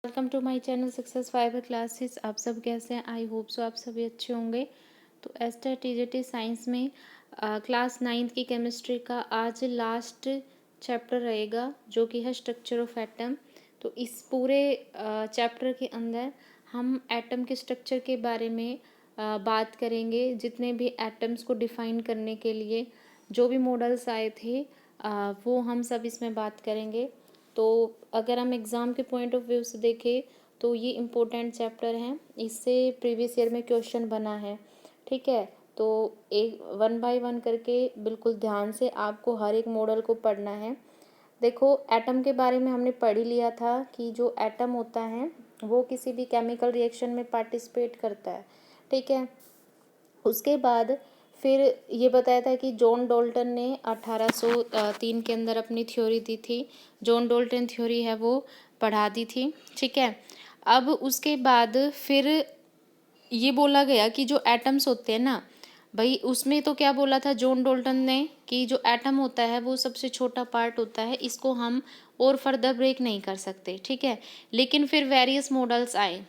Welcome to my channel success fiber classes. आप सब कैसे हैं? आई होप सो आप सभी अच्छे होंगे। तो एस्टर टीजीटी साइंस में क्लास 9th की केमिस्ट्री का आज लास्ट चैप्टर रहेगा जो कि है स्ट्रक्चर ऑफ एटम। तो इस पूरे चैप्टर के अंदर हम एटम के स्ट्रक्चर के बारे में बात करेंगे। जितने भी एटम्स को डिफाइन करने के लिए जो भी मॉडल्स आए थे वो हम सब इसमें बात करेंगे। तो अगर हम एग्ज़ाम के पॉइंट ऑफ व्यू से देखें तो ये इम्पोर्टेंट चैप्टर है, इससे प्रीवियस ईयर में क्वेश्चन बना है। ठीक है, तो एक 1 बाय 1 करके बिल्कुल ध्यान से आपको हर एक मॉडल को पढ़ना है। देखो, एटम के बारे में हमने पढ़ ही लिया था कि जो एटम होता है वो किसी भी केमिकल रिएक्शन में पार्टिसिपेट करता है। ठीक है, उसके बाद फिर ये बताया था कि जॉन डाल्टन ने 1803 के अंदर अपनी थ्योरी दी थी। जॉन डाल्टन थ्योरी है वो पढ़ा दी थी। ठीक है, अब उसके बाद फिर ये बोला गया कि जो एटम्स होते हैं ना भाई, उसमें तो क्या बोला था जॉन डाल्टन ने कि जो एटम होता है वो सबसे छोटा पार्ट होता है, इसको हम और फर्दर ब्रेक नहीं कर सकते। ठीक है, लेकिन फिर वेरियस मॉडल्स आए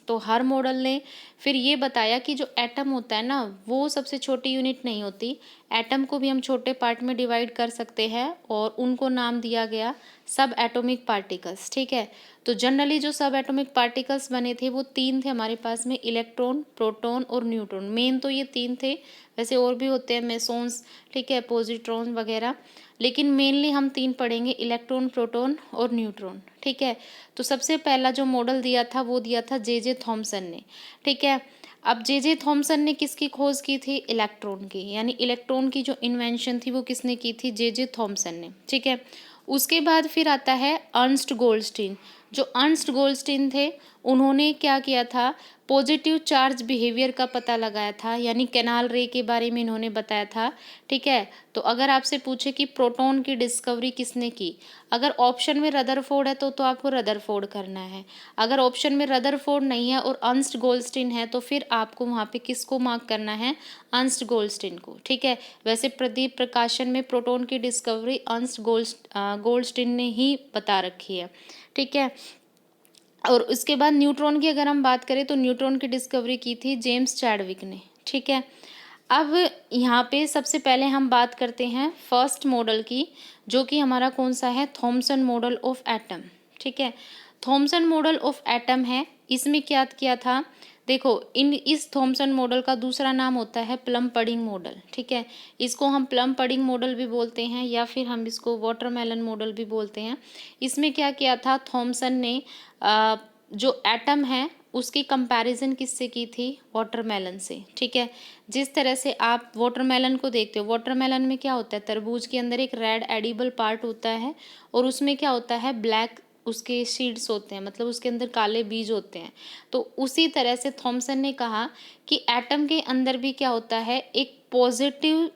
तो हर मॉडल ने फिर ये बताया कि जो एटम होता है ना वो सबसे छोटी यूनिट नहीं होती। एटम को भी हम छोटे पार्ट में डिवाइड कर सकते हैं और उनको नाम दिया गया सब एटॉमिक पार्टिकल्स। ठीक है, तो जनरली जो सब एटॉमिक पार्टिकल्स बने थे वो 3 थे हमारे पास में, इलेक्ट्रॉन, प्रोटॉन और न्यूट्रॉन। मेन तो ये 3 थे, वैसे और भी होते हैं मेसॉन्स, ठीक है, पॉजिट्रॉन वगैरह, लेकिन मेनली हम 3 पढ़ेंगे, इलेक्ट्रॉन, प्रोटॉन और न्यूट्रॉन। ठीक है, तो सबसे पहला जो मॉडल दिया था वो दिया था जे थॉमसन ने। ठीक है, अब जे थॉमसन ने किसकी खोज की थी? इलेक्ट्रॉन की, यानी इलेक्ट्रॉन की जो इन्वेंशन थी वो किसने की थी? जे थॉमसन ने। ठीक है, उसके बाद फिर आता है अर्नस्ट गोल्डस्टीन। जो अर्नस्ट गोल्डस्टीन थे उन्होंने क्या किया था? पॉजिटिव चार्ज बिहेवियर का पता लगाया था, यानी कैनाल रे के बारे में इन्होंने बताया था। ठीक है, तो अगर आपसे पूछे कि प्रोटॉन की डिस्कवरी किसने की, अगर ऑप्शन में रदरफोर्ड है तो आपको रदरफोर्ड करना है। अगर ऑप्शन में रदरफोर्ड नहीं है और अर्नस्ट गोल्डस्टीन है तो फिर आपको वहाँ पे किसको मार्क करना है? अर्नस्ट गोल्डस्टीन को। ठीक है, वैसे प्रदीप प्रकाशन में प्रोटॉन की डिस्कवरी अर्नस्ट गोल्डस्टीन ने ही बता रखी है। ठीक है, और उसके बाद न्यूट्रॉन की अगर हम बात करें तो न्यूट्रॉन की डिस्कवरी की थी जेम्स चैडविक ने। ठीक है, अब यहाँ पे सबसे पहले हम बात करते हैं फर्स्ट मॉडल की, जो कि हमारा कौन सा है? Thompson model of atom. ठीक है, थॉमसन मॉडल ऑफ एटम है, इसमें क्या किया था? देखो, इस थॉमसन मॉडल का दूसरा नाम होता है प्लम पडिंग मॉडल। ठीक है, इसको हम प्लम पडिंग मॉडल भी बोलते हैं या फिर हम इसको वाटरमेलन मॉडल भी बोलते हैं। इसमें क्या किया था? थॉमसन ने जो एटम है उसकी कंपैरिजन किससे की थी? वाटरमेलन से। ठीक है, जिस तरह से आप वाटरमेलन को देखते हो, वाटरमेलन में क्या होता है? तरबूज के अंदर एक रेड एडिबल पार्ट होता है और उसमें क्या होता है? ब्लैक उसके सीड्स होते हैं, मतलब उसके अंदर काले बीज होते हैं। तो उसी तरह से थॉमसन ने कहा कि एटम के अंदर भी क्या होता है? एक पॉजिटिव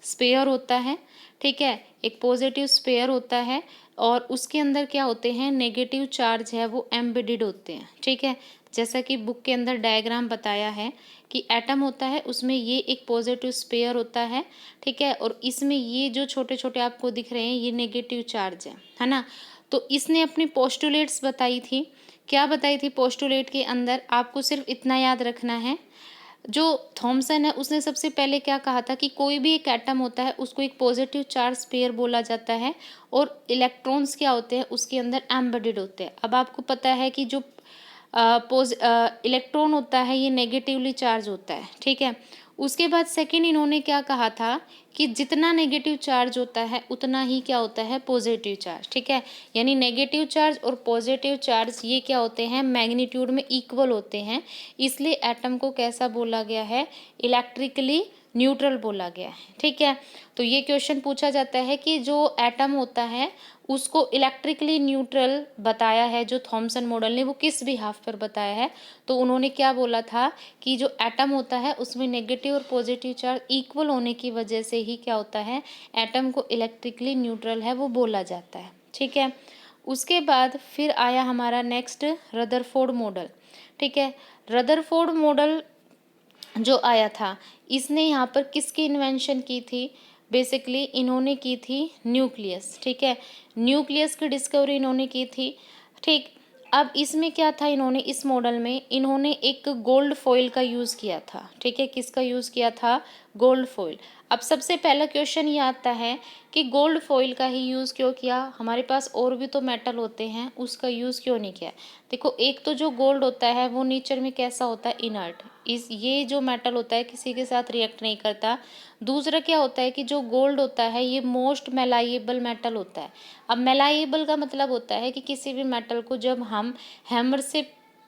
स्पेयर होता है। ठीक है, एक पॉजिटिव स्पेयर होता है और उसके अंदर क्या होते हैं? नेगेटिव चार्ज है वो एम्बेडेड होते हैं। ठीक है, जैसा कि बुक के अंदर डायग्राम बताया है कि एटम होता है उसमें ये एक पॉजिटिव स्पेयर होता है। ठीक है, और इसमें ये जो छोटे छोटे आपको दिख रहे हैं ये नेगेटिव चार्ज है ना। तो इसने अपनी पोस्टुलेट्स बताई थी। क्या बताई थी पोस्टुलेट के अंदर? आपको सिर्फ इतना याद रखना है, जो थॉमसन है उसने सबसे पहले क्या कहा था कि कोई भी एक एटम होता है उसको एक पॉजिटिव चार्ज पेयर बोला जाता है और इलेक्ट्रॉन्स क्या होते हैं उसके अंदर एम्बेडेड होते हैं। अब आपको पता है कि जो इलेक्ट्रॉन होता है ये नेगेटिवली चार्ज होता है। ठीक है, उसके बाद सेकंड इन्होंने क्या कहा था कि जितना नेगेटिव चार्ज होता है उतना ही क्या होता है? Positive charge. ठीक है, यानी नेगेटिव चार्ज और पॉजिटिव चार्ज ये क्या होते हैं? मैग्नीट्यूड में इक्वल होते हैं, इसलिए एटम को कैसा बोला गया है? इलेक्ट्रिकली न्यूट्रल बोला गया है। ठीक है, तो ये क्वेश्चन पूछा जाता है कि जो एटम होता है उसको इलेक्ट्रिकली न्यूट्रल बताया है जो थॉमसन मॉडल ने, वो किस बिहाफ पर बताया है? तो उन्होंने क्या बोला था कि जो एटम होता है उसमें नेगेटिव और पॉजिटिव चार्ज इक्वल होने की वजह से ही क्या होता है? एटम को इलेक्ट्रिकली न्यूट्रल है वो बोला जाता है। ठीक है, उसके बाद फिर आया हमारा नेक्स्ट रदरफोर्ड मॉडल। ठीक है, रदरफोर्ड मॉडल जो आया था इसने यहाँ पर किसकी इन्वेंशन की थी? बेसिकली इन्होंने की थी न्यूक्लियस। ठीक है, न्यूक्लियस की डिस्कवरी इन्होंने की थी। ठीक, अब इसमें क्या था, इन्होंने इस मॉडल में इन्होंने एक गोल्ड फॉइल का यूज़ किया था। ठीक है, किसका यूज़ किया था? Gold foil. अब सबसे पहला क्वेश्चन ये आता है कि गोल्ड फॉइल का ही यूज़ क्यों किया? हमारे पास और भी तो मेटल होते हैं, उसका यूज़ क्यों नहीं किया? देखो, एक तो जो गोल्ड होता है वो नेचर में कैसा होता है? इनर्ट। ये जो मेटल होता है किसी के साथ रिएक्ट नहीं करता। दूसरा क्या होता है कि जो गोल्ड होता है ये मोस्ट मेलाइएबल मेटल होता है। अब मेलाइएबल का मतलब होता है कि किसी भी मेटल को जब हम हैमर से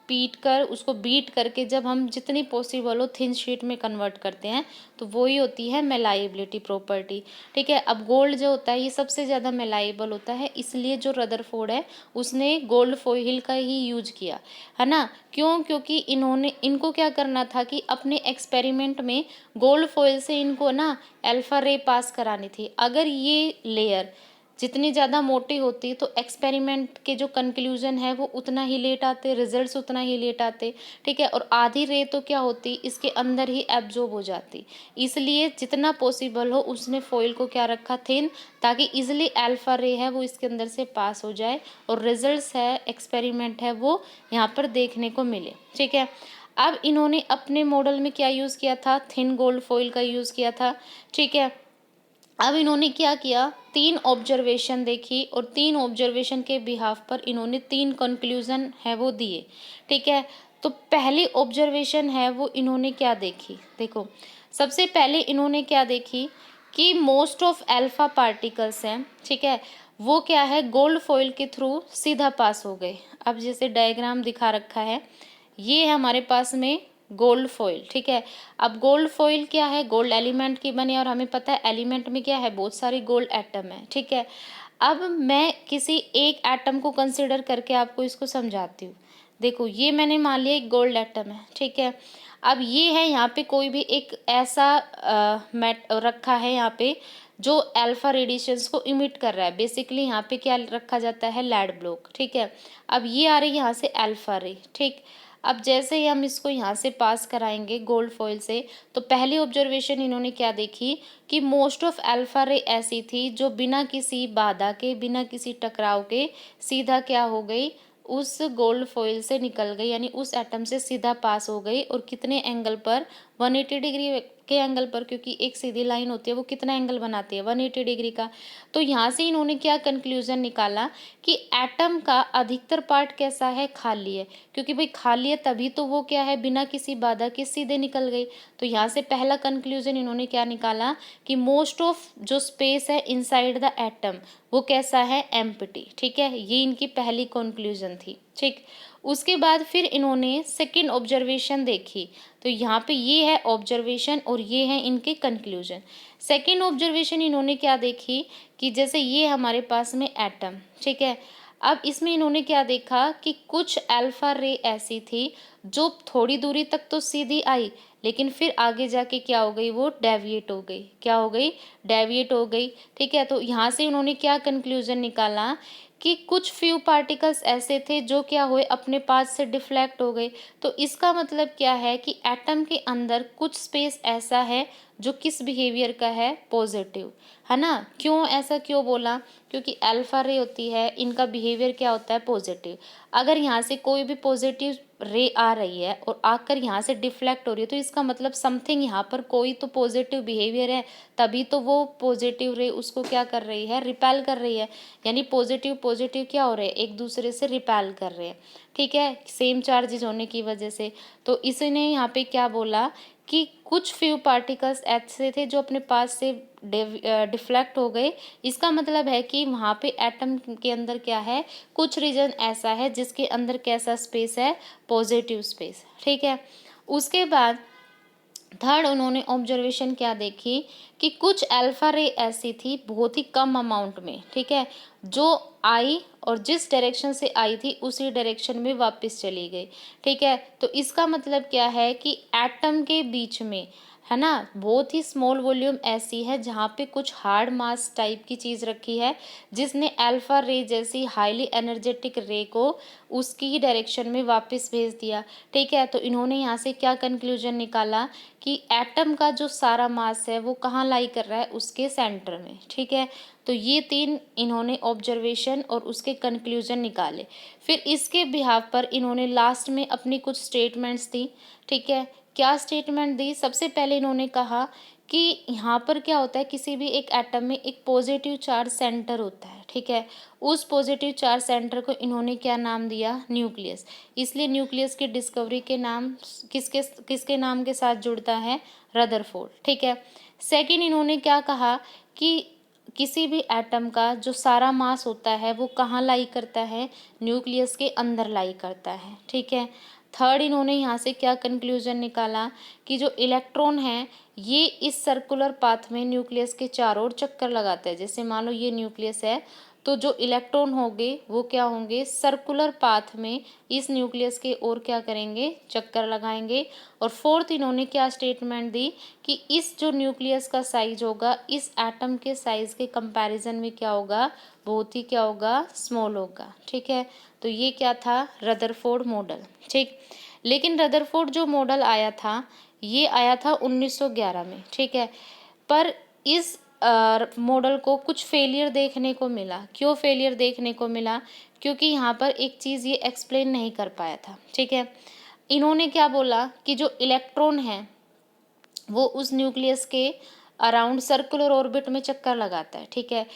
पीट कर उसको बीट करके जब हम जितनी पॉसिबल हो थिन शीट में कन्वर्ट करते हैं तो वो ही होती है मेलाइबिलिटी प्रॉपर्टी। ठीक है, अब गोल्ड जो होता है ये सबसे ज़्यादा मेलाइबल होता है, इसलिए जो रदरफोर्ड है उसने गोल्ड फॉइल का ही यूज किया, है ना। क्यों? क्योंकि इनको क्या करना था कि अपने एक्सपेरिमेंट में गोल्ड फॉइल से इनको ना अल्फा रे पास करानी थी। अगर ये लेयर जितनी ज़्यादा मोटी होती तो एक्सपेरिमेंट के जो कंक्लूजन है वो उतना ही लेट आते, रिजल्ट्स उतना ही लेट आते। ठीक है, और आधी रे तो क्या होती, इसके अंदर ही एब्जॉर्ब हो जाती। इसलिए जितना पॉसिबल हो उसने फॉइल को क्या रखा, थिन, ताकि इजिली अल्फा रे है वो इसके अंदर से पास हो जाए और रिजल्ट्स है, एक्सपेरिमेंट है, वो यहाँ पर देखने को मिले। ठीक है, अब इन्होंने अपने मॉडल में क्या यूज़ किया था? थिन गोल्ड फॉइल का यूज़ किया था। ठीक है, अब इन्होंने क्या किया, 3 ऑब्जर्वेशन देखी और 3 ऑब्जर्वेशन के बिहाफ पर इन्होंने 3 कंक्लूजन है वो दिए। ठीक है, तो पहली ऑब्जर्वेशन है वो इन्होंने क्या देखी? देखो, सबसे पहले इन्होंने क्या देखी कि मोस्ट ऑफ अल्फा पार्टिकल्स हैं, ठीक है, वो क्या है, गोल्ड फॉइल के थ्रू सीधा पास हो गए। अब जैसे डायग्राम दिखा रखा है, ये है हमारे पास में गोल्ड फॉइल। ठीक है, अब गोल्ड फॉइल क्या है, गोल्ड एलिमेंट की बनी और हमें पता है एलिमेंट में क्या है, बहुत सारी गोल्ड एटम है। ठीक है, अब मैं किसी एक एटम को कंसिडर करके आपको इसको समझाती हूँ। देखो, ये मैंने मान लिया एक गोल्ड एटम है। ठीक है, अब ये है यहाँ पे कोई भी एक ऐसा मैट रखा है यहाँ पे जो अल्फा रेडिएशंस को इमिट कर रहा है। बेसिकली यहाँ पे क्या रखा जाता है, लेड ब्लॉक। ठीक है, अब ये आ रही है यहाँ से अल्फा रे। ठीक, अब जैसे ही हम इसको यहाँ से पास कराएंगे गोल्ड फॉइल से, तो पहली ऑब्जर्वेशन इन्होंने क्या देखी कि मोस्ट ऑफ अल्फा रे ऐसी थी जो बिना किसी बाधा के, बिना किसी टकराव के सीधा क्या हो गई, उस गोल्ड फॉइल से निकल गई, यानी उस एटम से सीधा पास हो गई। और कितने एंगल पर? 180 डिग्री के एंगल पर, क्योंकि एक सीधी लाइन होती है वो कितना एंगल बनाती है, 180 डिग्री का। तो यहाँ से इन्होंने क्या कंक्लूजन निकाला कि एटम का अधिकतर पार्ट कैसा है, खाली है, क्योंकि भाई खाली है तभी तो वो क्या है, बिना किसी बाधा के सीधे निकल गई। तो यहाँ से पहला कंक्लूजन इन्होंने क्या निकाला कि मोस्ट ऑफ जो स्पेस है इनसाइड द एटम वो कैसा है, एम्प्टी। ठीक है, ये इनकी पहली कंक्लूजन थी। ठीक, उसके बाद फिर इन्होंने सेकंड ऑब्जर्वेशन देखी। तो यहाँ पे ये है ऑब्जर्वेशन और ये है इनके कंक्लूजन। सेकंड ऑब्जर्वेशन इन्होंने क्या देखी कि जैसे ये हमारे पास में एटम, ठीक है, अब इसमें इन्होंने क्या देखा कि कुछ अल्फा रे ऐसी थी जो थोड़ी दूरी तक तो सीधी आई, लेकिन फिर आगे जाके क्या हो गई, वो डेविएट हो गई। क्या हो गई, डेविएट हो गई। ठीक है, तो यहाँ से उन्होंने क्या कंक्लूजन निकाला कि कुछ फ्यू पार्टिकल्स ऐसे थे जो क्या हुए, अपने पाथ से डिफ्लेक्ट हो गए। तो इसका मतलब क्या है कि एटम के अंदर कुछ स्पेस ऐसा है जो किस बिहेवियर का है, पॉजिटिव, है ना। क्यों ऐसा क्यों बोला, क्योंकि अल्फा रे होती है, इनका बिहेवियर क्या होता है, पॉजिटिव। अगर यहाँ से कोई भी पॉजिटिव रे आ रही है और आकर यहाँ से डिफ्लेक्ट हो रही है तो इसका मतलब समथिंग यहाँ पर कोई तो पॉजिटिव बिहेवियर है, तभी तो वो पॉजिटिव रे उसको क्या कर रही है, रिपेल कर रही है। यानी पॉजिटिव पॉजिटिव क्या हो रहे हैं, एक दूसरे से रिपेल कर रहे हैं। ठीक है, सेम चार्जेज होने की वजह से। तो इसने यहाँ पे क्या बोला कि कुछ फ्यू पार्टिकल्स ऐसे थे जो अपने पास से डिफ्लेक्ट हो गए। इसका मतलब है कि वहाँ पे एटम के अंदर क्या है, कुछ रीजन ऐसा है जिसके अंदर कैसा स्पेस है, पॉजिटिव स्पेस। ठीक है, उसके बाद थर्ड उन्होंने ऑब्जर्वेशन क्या देखी कि कुछ अल्फा रे ऐसी थी बहुत ही कम अमाउंट में, ठीक है, जो आई और जिस डायरेक्शन से आई थी उसी डायरेक्शन में वापस चली गई। ठीक है, तो इसका मतलब क्या है कि एटम के बीच में, है ना, बहुत ही स्मॉल वॉल्यूम ऐसी है जहाँ पे कुछ हार्ड मास टाइप की चीज़ रखी है जिसने अल्फा रे जैसी हाईली एनर्जेटिक रे को उसकी ही डायरेक्शन में वापस भेज दिया। ठीक है, तो इन्होंने यहाँ से क्या कंक्लूजन निकाला कि एटम का जो सारा मास है वो कहाँ लाई कर रहा है, उसके सेंटर में। ठीक है, तो ये 3 इन्होंने ऑब्जर्वेशन और उसके कंक्लूजन निकाले। फिर इसके बिहाफ पर इन्होंने लास्ट में अपनी कुछ स्टेटमेंट्स दी, ठीक है। क्या स्टेटमेंट दी? सबसे पहले इन्होंने कहा कि यहाँ पर क्या होता है, किसी भी एक एटम में एक पॉजिटिव चार्ज सेंटर होता है, ठीक है। उस पॉजिटिव चार्ज सेंटर को इन्होंने क्या नाम दिया? न्यूक्लियस। इसलिए न्यूक्लियस की डिस्कवरी के नाम किसके किसके नाम के साथ जुड़ता है? रदरफोर्ड, ठीक है। सेकंड इन्होंने क्या कहा कि किसी भी एटम का जो सारा मास होता है वो कहाँ लाई करता है? न्यूक्लियस के अंदर लाई करता है, ठीक है। थर्ड इन्होंने यहाँ से क्या कंक्लूजन निकाला कि जो इलेक्ट्रॉन है ये इस सर्कुलर पाथ में न्यूक्लियस के चारों ओर चक्कर लगाता है। जैसे मान लो ये न्यूक्लियस है, तो जो इलेक्ट्रॉन होंगे वो क्या होंगे? सर्कुलर पाथ में इस न्यूक्लियस के ओर क्या करेंगे? चक्कर लगाएंगे। और फोर्थ इन्होंने क्या स्टेटमेंट दी कि इस जो न्यूक्लियस का साइज होगा इस एटम के साइज के कंपैरिजन में क्या होगा? बहुत ही क्या होगा? स्मॉल होगा, ठीक है। तो ये क्या था? रदरफोर्ड मॉडल, ठीक। लेकिन रदरफोर्ड जो मॉडल आया था ये आया था 1911 में, ठीक है। पर इस मॉडल को कुछ फेलियर देखने को मिला। क्यों फेलियर देखने को मिला? क्योंकि यहाँ पर एक चीज़ ये एक्सप्लेन नहीं कर पाया था, ठीक है। इन्होंने क्या बोला कि जो इलेक्ट्रॉन है वो उस न्यूक्लियस के अराउंड सर्कुलर ऑर्बिट में चक्कर लगाता है, ठीक है।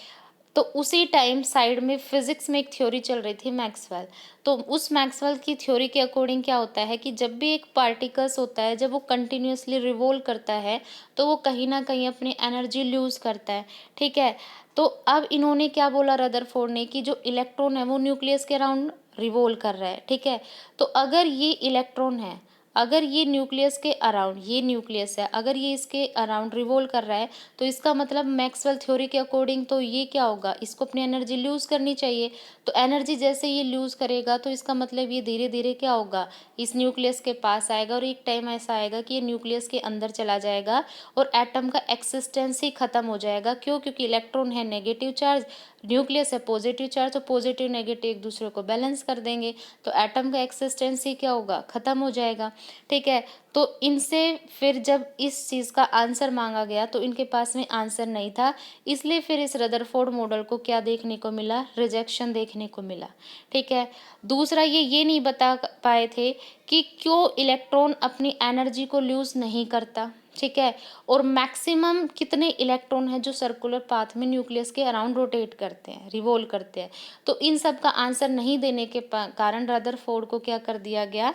तो उसी टाइम साइड में फिजिक्स में एक थ्योरी चल रही थी, मैक्सवेल। तो उस मैक्सवेल की थ्योरी के अकॉर्डिंग क्या होता है कि जब भी एक पार्टिकल्स होता है, जब वो कंटिन्यूअसली रिवॉल्व करता है तो वो कहीं ना कहीं अपनी एनर्जी लूज करता है, ठीक है। तो अब इन्होंने क्या बोला रदरफोर्ड ने कि जो इलेक्ट्रॉन है वो न्यूक्लियस के अराउंड रिवॉल्व कर रहा है, ठीक है। तो अगर ये इलेक्ट्रॉन है, अगर ये न्यूक्लियस के अराउंड, ये न्यूक्लियस है, अगर ये इसके अराउंड रिवॉल्व कर रहा है तो इसका मतलब मैक्सवेल थ्योरी के अकॉर्डिंग तो ये क्या होगा? इसको अपनी एनर्जी लूज करनी चाहिए। तो एनर्जी जैसे ये लूज करेगा तो इसका मतलब ये धीरे धीरे क्या होगा? इस न्यूक्लियस के पास आएगा और एक टाइम ऐसा आएगा कि ये न्यूक्लियस के अंदर चला जाएगा और एटम का एक्सिस्टेंस ही खत्म हो जाएगा। क्यों? क्योंकि इलेक्ट्रॉन है नेगेटिव चार्ज, न्यूक्लियस है पॉजिटिव चार्ज, तो पॉजिटिव नेगेटिव एक दूसरे को बैलेंस कर देंगे, तो एटम का एक्सिस्टेंस ही क्या होगा? खत्म हो जाएगा, ठीक है। तो इनसे फिर जब इस चीज़ का आंसर मांगा गया तो इनके पास में आंसर नहीं था, इसलिए फिर इस रदरफोर्ड मॉडल को क्या देखने को मिला? रिजेक्शन देखने को मिला, ठीक है। दूसरा ये नहीं बता पाए थे कि क्यों इलेक्ट्रॉन अपनी एनर्जी को लूज नहीं करता, ठीक है। और मैक्सिमम कितने इलेक्ट्रॉन है जो सर्कुलर पाथ में न्यूक्लियस के अराउंड रोटेट करते हैं, रिवॉल्व करते हैं। तो इन सब का आंसर नहीं देने के कारण रदरफोर्ड को क्या कर दिया गया?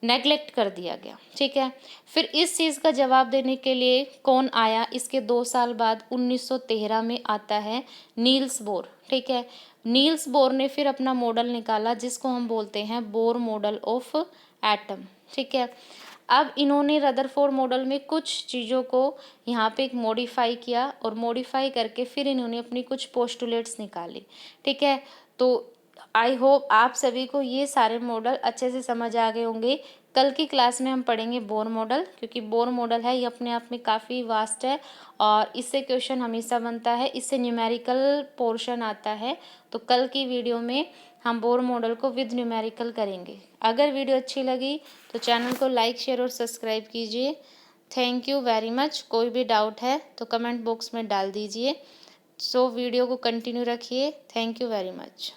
नेगलेक्ट कर दिया गया, ठीक है। फिर इस चीज़ का जवाब देने के लिए कौन आया? इसके 2 साल बाद 1913 में आता है नील्स बोर, ठीक है। नील्स बोर ने फिर अपना मॉडल निकाला जिसको हम बोलते हैं बोर मॉडल ऑफ एटम, ठीक है। अब इन्होंने रदरफोर्ड मॉडल में कुछ चीज़ों को यहाँ पे एक मॉडिफाई किया और मॉडिफाई करके फिर इन्होंने अपनी कुछ पोस्टुलेट्स निकाली, ठीक है। तो आई होप आप सभी को ये सारे मॉडल अच्छे से समझ आ गए होंगे। कल की क्लास में हम पढ़ेंगे बोर मॉडल, क्योंकि बोर मॉडल है ये अपने आप में काफ़ी वास्ट है और इससे क्वेश्चन हमेशा बनता है, इससे न्यूमेरिकल पोर्शन आता है। तो कल की वीडियो में हम बोर मॉडल को विद न्यूमेरिकल करेंगे। अगर वीडियो अच्छी लगी तो चैनल को लाइक शेयर और सब्सक्राइब कीजिए। Thank you very much. कोई भी डाउट है तो कमेंट बॉक्स में डाल दीजिए। सो वीडियो को कंटिन्यू रखिए। Thank you very much.